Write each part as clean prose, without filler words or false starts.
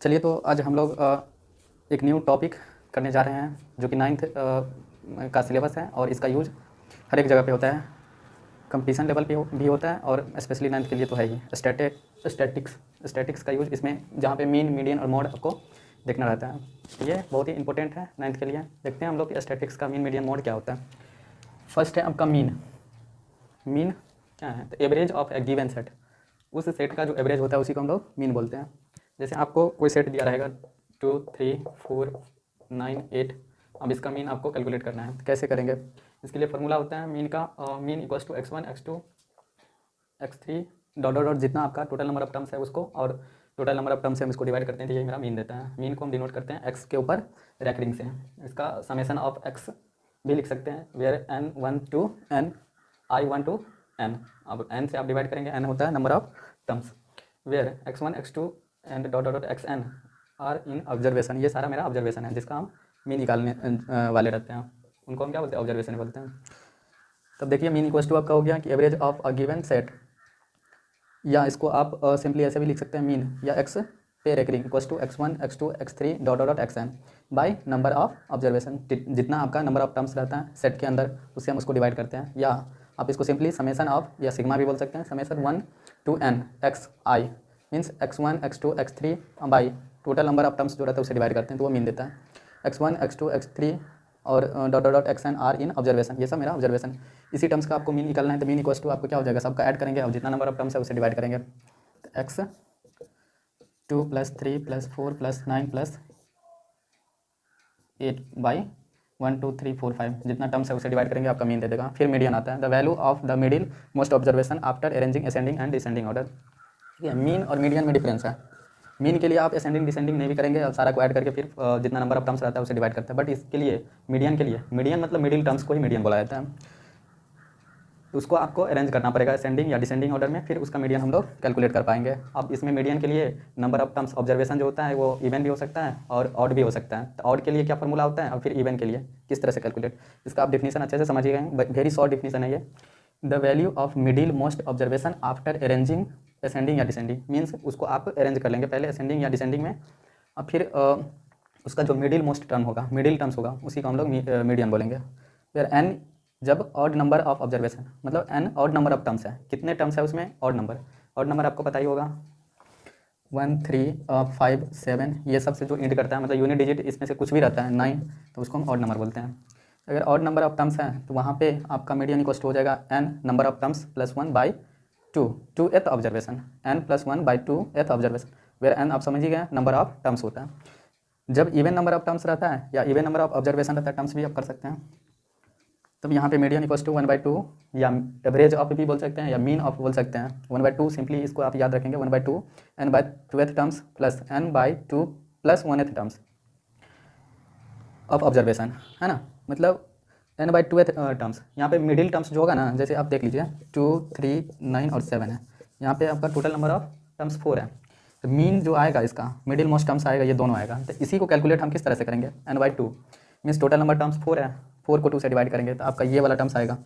चलिए तो आज हम लोग एक न्यू टॉपिक करने जा रहे हैं जो कि 9th का सिलेबस है और इसका यूज हर एक जगह पे होता है। कंपटीशन लेवल पे भी होता है और स्पेशली 9th के लिए तो है ही। स्टैटिक्स का यूज इसमें जहाँ पे मीन, मीडियन और मोड आपको देखना रहता है। ये बहुत ही इंपॉर्टेंट है 9th के लिए। देखते हैं हम लोग स्टैटिक्स का मीन, मीडियन, मोड क्या होता है। फर्स्ट है आपका मीन। मीन क्या है? तो average of A given set. उस सेट का जो एवरेज होता है उसी को हम लोग मीन बोलते हैं। जैसे आपको कोई सेट दिया रहेगा 2, 3, 4, 9, 8। अब इसका मीन आपको कैलकुलेट करना है। तो कैसे करेंगे? इसके लिए फार्मूला होता है मीन का। Mean equals to x1, x2, x3 dot dot dot जितना आपका टोटल नंबर ऑफ टर्म्स है उसको, और टोटल नंबर ऑफ टर्म्स से हम इसको डिवाइड करते हैं तो ये मेरा मीन देता है। मीन को हम डिनोट करते हैं x के ऊपर रैकरिंग से। इसका समेसन ऑफ x भी लिख सकते हैं, where n1 to n, i1 to n। अब n से आप डिवाइड करेंगे, n होता है number of terms, where x1, x2 and dot dot dot xn are in observation. ये सारा मेरा ऑब्जर्वेशन है जिसका हम मीन निकालने वाले रहते हैं, उनको हम क्या बोलते हैं? ऑब्जर्वेशन बोलते हैं। तब देखिए मीन इक्वल्स टू आपका हो गया कि average of a given set, या इसको आप सिंपली ऐसे भी लिख सकते हैं मीन या x पे recurring equals to x1, x2, x3 dot dot dot xn by number of observation. जितना आपका नंबर ऑफ टर्म्स रहता है सेट के अंदर उससे हम उसको डिवाइड करते हैं। या आप इसको सिंपली समेसन ऑफ या सिग्मा भी बोल सकते हैं, summation 1 to n x i means x1, x2, x3 by total number of terms जो रहता है उसे डिवाइड करते हैं तो वो मीन देता है। x1, x2, x3 और dot dot dot xn are in observation. ये सब मेरा ऑब्जर्वेशन। इसी टर्म्स का आपको मीन निकालना है तो मीन इक्वल्स टू आपको क्या हो जाएगा? सबका ऐड करेंगे और जितना नंबर ऑफ टर्म्स है उसे डिवाइड करेंगे। x 2 + 3 + 4 + 9 + 8 बाई 1 2 3 4 5 जितना टर्म्स है उसे डिवाइड करेंगे, आपका मीन दे देगा। फिर मीडियन आता है, the value of the middle most observation after arranging ascending and descending order. ठीक है, मीन और मीडियन में डिफरेंस है। मीन के लिए आप असेंडिंग डिसेंडिंग नहीं भी करेंगे, अब सारा को ऐड करके फिर जितना नंबर ऑफ टर्म्स रहता है उसे डिवाइड करते हैं। बट इसके लिए मीडियन के लिए, मीडियन मतलब मिडिल टर्म्स को ही मीडियन बोला जाता है। तो उसको आपको अरेंज करना पड़ेगा असेंडिंग या डिसेंडिंग ऑर्डर में, फिर उसका मीडियन हम लोग कैलकुलेट कर पाएंगे। अब इसमें मीडियन के लिए नंबर ऑफ टर्म्स ऑब्जर्वेशन जो होता है वो इवन भी हो सकता है और ऑड भी हो सकता है। तो ऑड के लिए क्या फॉर्मूला होता है और फिर इवन के लिए किस तरह से कैलकुलेट, इसका आप डिफिनीशन अच्छे से समझिएगा। वेरी शॉर्ट डिफिनीशन है ये। The value of middle most observation after arranging ascending या डिसेंडिंग मीन्स उसको आप अरेंज कर लेंगे पहले असेंडिंग या डिसेंडिंग में, और फिर उसका जो मिडिल मोस्ट टर्म होगा, मिडिल टर्म्स होगा, उसी को हम लोग मीडियन बोलेंगे। फिर एन जब ऑड नंबर ऑफ ऑब्जर्वेशन मतलब N odd number of terms है, कितने टर्म्स है उसमें? ऑड नंबर आपको पता ही होगा 1, 3, 5, 7 ये सब से जो इंड करता है, मतलब यूनिट डिजिट इसमें से कुछ भी रहता है 9, तो उसको हम ऑड नंबर बोलते हैं। अगर ऑड नंबर ऑफ टर्म्स है तो वहाँ पे आपका मीडियन इक्वल हो जाएगा n number of terms plus 1 by 2 एथ ऑब्जर्वेशन, n + 1 बाई 2 एथ ऑब्जर्वेशन, वेयर n आप समझिए गए नंबर ऑफ टर्म्स होता है। जब इवन नंबर ऑफ टर्म्स रहता है या इवन नंबर ऑफ ऑब्जर्वेशन रहता है, टर्म्स भी आप कर सकते हैं, तब यहाँ पे मीडियन इक्वल्स टू 1/2 या एवरेज ऑफ भी बोल सकते हैं या मीन ऑफ बोल सकते हैं। 1/2 सिंपली इसको आप याद रखेंगे, 1/2 n/2th terms plus n/2 + 1th terms of observation, है ना। मतलब n/2th टर्म्स, यहाँ पे मिडिल टर्म्स जो होगा ना, जैसे आप देख लीजिए 2, 3, 9 और 7 है, यहाँ पे आपका टोटल नंबर ऑफ टर्म्स 4 है। तो मीन जो आएगा इसका मिडिल मोस्ट टर्म्स आएगा, ये दोनों आएगा। तो इसी को कैलकुलेट हम किस तरह से करेंगे? n/2 means total number terms 4 है, 4 को 2 से डिवाइड करेंगे तो आपका ये वाला टर्म्स आएगा।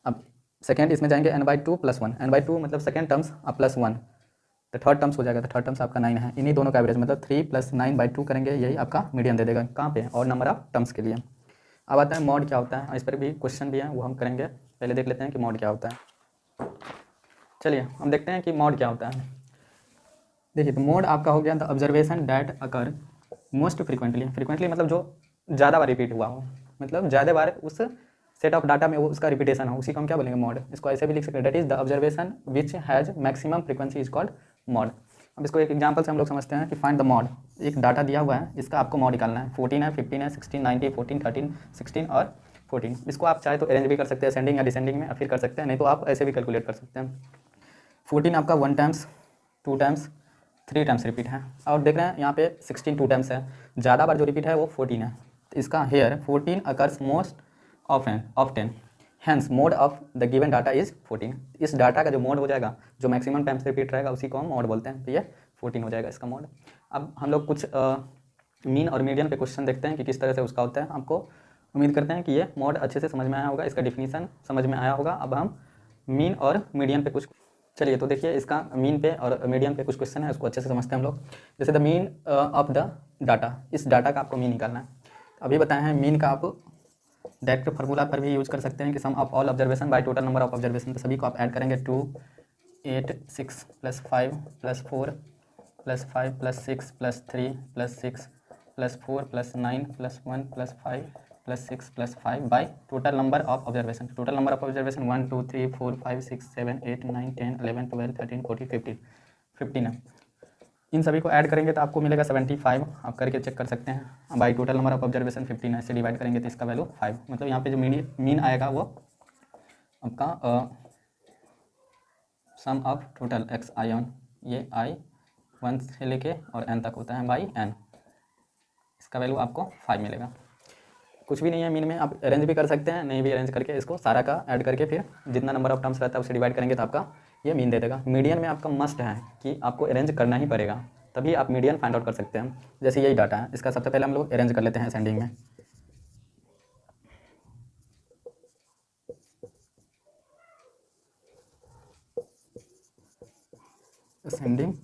अब सेकेंड इसमें जाएंगे n/2 + 1, n/2 मतलब सेकेंड टर्म्स अब प्लस 1, तो थर्ड टर्म्स हो जाएगा। तो थर्ड टर्म्स आपका 9 है, इन्हीं दोनों का एवरेज मतलब 3 + 9/2 करेंगे, यही आपका मीडियन दे देगा। कहाँ पे? और नंबर ऑफ टर्म्स के लिए। अब आता है मॉड क्या होता है, इस पर भी क्वेश्चन भी है, वो हम करेंगे। पहले देख लेते हैं कि मॉड क्या होता है। चलिए हम देखते हैं कि मॉड क्या होता है। देखिए तो मोड आपका हो गया the observation that occur most frequently मतलब जो ज़्यादा बार रिपीट हुआ हो, मतलब ज़्यादा बार उस सेट ऑफ डाटा में वो उसका रिपीटेशन हो, उसी को हम क्या बोलेंगे? मॉड। इसको ऐसे भी लिख सकते हैं, that is the observation which has maximum frequency is called mod. अब इसको एक एग्जांपल से हम लोग समझते हैं कि फाइंड द मॉड। एक डाटा दिया हुआ है, इसका आपको मॉड निकालना है। 14 है, 15 है, 16, 90, 14, 13, 16 और 14। इसको आप चाहे तो अरेंज भी कर सकते हैं असेंडिंग या डिसेंडिंग में, फिर कर सकते हैं, नहीं तो आप ऐसे भी कैलकुलेट कर सकते हैं। 14 आपका 1 टाइम्स, 2 टाइम्स, 3 टाइम्स रिपीट है, और देख रहे हैं यहाँ पे 16 2 टाइम्स है। ज़्यादा बार जो रिपीट है वो 14 है, तो इसका here 14 occurs most often, hence mode of the given data is 14। इस डाटा का जो मोड हो जाएगा, जो मैक्सिमम टाइम्स रिपीट रहेगा, उसी को हम मोड बोलते हैं। तो ये 14 हो जाएगा इसका मोड। अब हम लोग कुछ मीन और मीडियन पे क्वेश्चन देखते हैं कि किस तरह से उसका होता है। आपको उम्मीद करते हैं कि ये मोड अच्छे से समझ में आया होगा, इसका डिफिनीसन समझ में आया होगा। अब हम मीन और मीडियन पे कुछ चलिए तो देखिए इसका मीन पे और मीडियन पे कुछ क्वेश्चन है, उसको अच्छे से समझते हैं हम लोग। जैसे the mean of the data, इस डाटा का आपको मीन निकालना है। अभी बताए हैं मीन का आप डायरेक्ट फार्मूला पर भी यूज कर सकते हैं कि sum of all observation by total number of observation, तो सभी को आप ऐड करेंगे 2 8 6 + 5 + 4 + 5 + 6 + 3 + 6 + 4 + 9 + 1 + 5 + 6 + 5 bye total number of observation. Total number of observation 1 2 3 4 5 6 7 8 9 10 11 12 13 14 15 है। इन सभी को ऐड करेंगे तो आपको मिलेगा 75। आप करके चेक कर सकते हैं। By total number of observation 15 है, इससे डिवाइड करेंगे तो इसका वैल्यू 5। मतलब यहाँ पे जो मीन आएगा वो आपका sum of total X I on, ये आई 1 से लेके और n तक होता है बाई n, इसका वैल्यू आपको 5 मिलेगा। कुछ भी नहीं है मीन में, आप अरेंज भी कर सकते हैं, नहीं भी अरेंज करके इसको सारा का ऐड करके फिर जितना नंबर ऑफ टर्म्स रहता है उसे डिवाइड करेंगे तो आपका ये मीन दे देगा। मीडियन में आपका मस्ट है कि आपको अरेंज करना ही पड़ेगा, तभी आप मीडियन फाइंड आउट कर सकते हैं। जैसे यही डाटा है, इसका सबसे पहले हम लोग अरेंज कर लेते हैं असेंडिंग में। असेंडिंग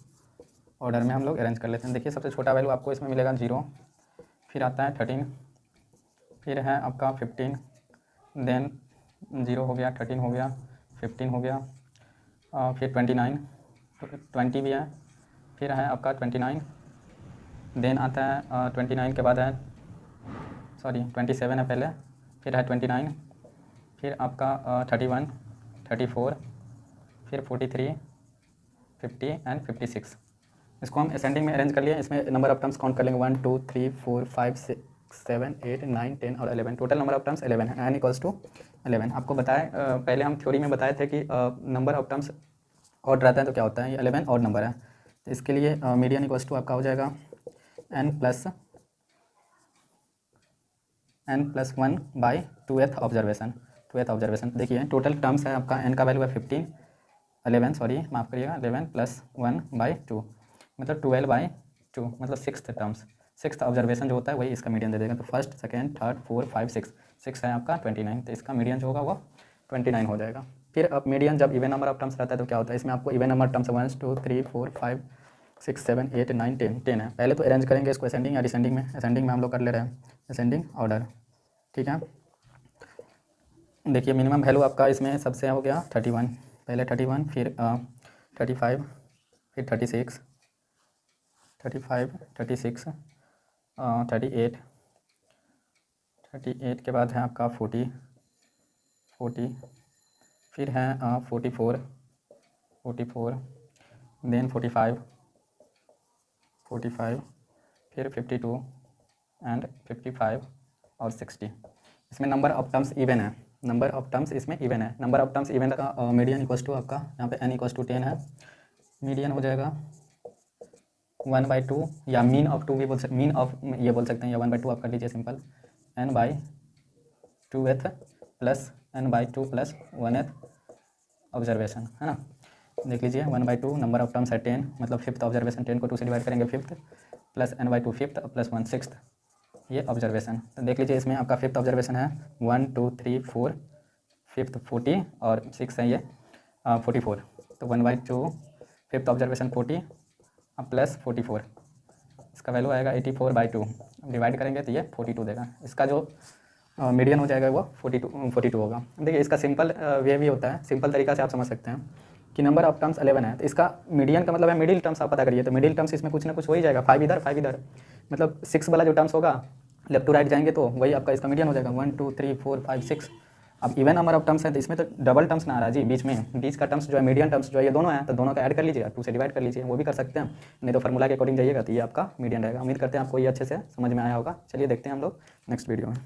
ऑर्डर में हम लोग अरेंज कर लेते हैं। देखिए सबसे छोटा वैल्यू आपको इसमें मिलेगा 0, फिर आता है 13, फिर है आपका 15, देन 0 हो गया, 13 हो गया, 15 हो गया, फिर 29, 20 भी है, फिर है आपका 29, देन आता है 29 के बाद है 27 है पहले, फिर है 29, फिर आपका 31, 34, फिर 43, 50 एंड 56। इसको हम असेंडिंग में अरेंज कर लिए। इसमें नंबर ऑफ टर्म्स काउंट कर लेंगे 1 2 3 4 5 6 7 8 9 10 और 11। टोटल नंबर ऑफ टर्म्स 11 है, n = 11। आपको बताए पहले हम थ्योरी में बताए थे कि नंबर ऑफ टर्म्स ऑड रहता है तो क्या होता है, ये 11 ऑड नंबर है। तो इसके लिए मीडियन = आपका हो जाएगा n + 1 बाई 2th ऑब्जर्वेशन। देखिए टोटल टर्म्स है आपका, n का वैल्यू है 11 माफ़ करिएगा 11 + 1/2 मतलब 12/2 मतलब 6th टर्म्स, 6th ऑब्जर्वेशन जो होता है वही इसका मीडियन दे देगा। तो फर्स्ट सेकेंड थर्ड 4 5 6 है आपका 29, तो इसका मीडियन जो होगा वो 29 हो जाएगा। फिर अब मीडियन जब इवन नंबर ऑफ टर्म्स रहता है तो क्या होता है, इसमें आपको इवन नंबर टर्म्स 1 2 3 4 5 6 7 8 9 10 है। पहले तो अरेंज करेंगे इसको असेंडिंग या डिसेंडिंग में। असेंडिंग में हम लोग कर ले रहे हैं असेंडिंग ऑर्डर, ठीक है। देखिए मिनिमम वैल्यू आपका इसमें सबसे हो गया 31, पहले 31, फिर 35, फिर 36, 35 36 38 के बाद है आपका 40, फिर है 44, देन 45, फिर 52 एंड 55 और 60। इसमें नंबर ऑफ टर्म्स इवन है, नंबर ऑफ टर्म्स इसमें इवन है। नंबर ऑफ टर्म्स इवन का मीडियन = आपका यहाँ पे n = 10 है, मीडियन हो जाएगा 1/2 या मीन ऑफ 2 भी बोल सकते, मीन ऑफ ये बोल सकते हैं, या 1/2 आप कर लीजिए simple, n/2th + n/2 + 1th observation, है ना। देख लीजिए 1/2 नंबर ऑफ टर्म्स है 10, मतलब 5th ऑब्जर्वेशन, 10 को 2 से डिवाइड करेंगे 5th + n/2 5th + 1 6th ये ऑब्जर्वेशन। तो देख लीजिए इसमें आपका 5th ऑब्जर्वेशन है 1 2 3 4, 5th 40 और 6 है ये 44। तो 1/2 5th ऑब्जर्वेशन 40 + 44, इसका वैल्यू आएगा 84/2। डिवाइड करेंगे तो ये 42 देगा। इसका जो मीडियन हो जाएगा वो 42 होगा। देखिए इसका सिंपल वे भी होता है, सिंपल तरीका से आप समझ सकते हैं कि नंबर ऑफ टर्म्स 11 है तो इसका मीडियन का मतलब है मिडिल टर्म्स आप पता करिए। तो मिडिल टर्म्स इसमें कुछ ना कुछ हो ही जाएगा, 5 इधर 5 इधर, मतलब 6 वाला जो टर्म्स होगा लेफ्ट टू राइट जाएंगे तो वही आपका इसका मीडियन हो जाएगा 1 2 3 4 5 6। अब इवन नंबर ऑफ टर्म्स है तो इसमें तो डबल टर्म्स ना आ रहा जी, बीच का टर्म्स जो है मीडियन टर्म्स जो है ये दोनों है, तो दोनों का ऐड कर लीजिएगा, 2 से डिवाइड कर लीजिए, वो भी कर सकते हैं। नहीं तो फार्मूला के अकॉर्डिंग जाइएगा तो ये आपका मीडियन रहेगा। उम्मीद करते हैं आपको ये अच्छे से समझ में आया होगा। चलिए देखते हैं हम लोग नेक्स्ट वीडियो में।